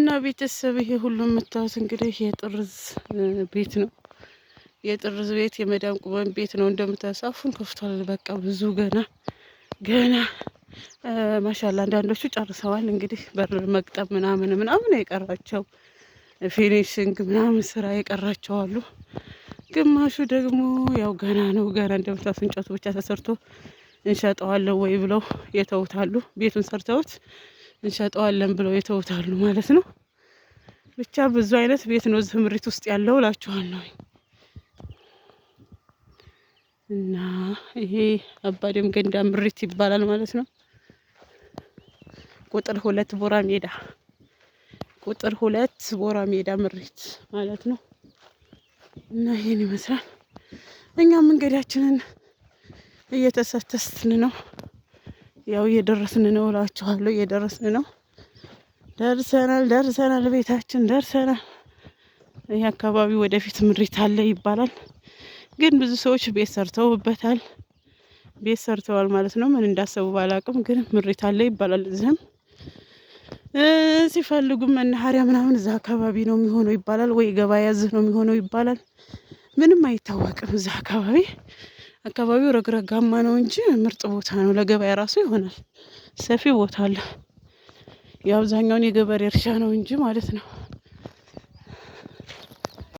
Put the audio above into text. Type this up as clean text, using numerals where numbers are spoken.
እና ቤተሰብ ይሄ ሁሉ የምታዩት እንግዲህ የጥርዝ ቤት ነው። የጥርዝ ቤት የመዳም ቁመን ቤት ነው። እንደምታዩት አፉን ከፍቷል። በቃ ብዙ ገና ማሻላ አንዳንዶቹ ጨርሰዋል። እንግዲህ በር መቅጠም ምናምን የቀራቸው ፊኒሽንግ ምናምን ስራ የቀራቸው አሉ። ግማሹ ደግሞ ያው ገና ነው። ገና እንደምታዩት እንጨቱ ብቻ ተሰርቶ እንሸጠዋለን ወይ ብለው የተውታሉ። ቤቱን ሰርተውት እንሸጠዋለን ብለው የተውታሉ ማለት ነው። ብቻ ብዙ አይነት ቤት ነው እዚህ ምሪት ውስጥ ያለው እላችኋለሁ። እና ይሄ አባደም ገንዳ ምሪት ይባላል ማለት ነው። ቁጥር 2 ቦራ ሜዳ፣ ቁጥር 2 ቦራ ሜዳ ምሪት ማለት ነው። እና ይሄን ይመስላል። እኛ መንገዳችንን እየተሰተስትን ነው። ያው እየደረስን ነው እላችኋለሁ። እየደረስን ነው። ደርሰናል፣ ቤታችን ደርሰናል። ይህ አካባቢ ወደፊት ምሪት አለ ይባላል። ግን ብዙ ሰዎች ቤት ሰርተውበታል። ቤት ሰርተዋል ማለት ነው። ምን እንዳሰቡ ባላቅም ግን ምሪት አለ ይባላል። እዚህም ሲፈልጉ መናኸሪያ ምናምን እዛ አካባቢ ነው የሚሆነው ይባላል። ወይ ገበያ እዚህ ነው የሚሆነው ይባላል። ምንም አይታወቅም። እዛ አካባቢው ረግረጋማ ነው እንጂ ምርጥ ቦታ ነው። ለገበያ ራሱ ይሆናል። ሰፊ ቦታ አለ። የአብዛኛውን የገበሬ እርሻ ነው እንጂ ማለት ነው።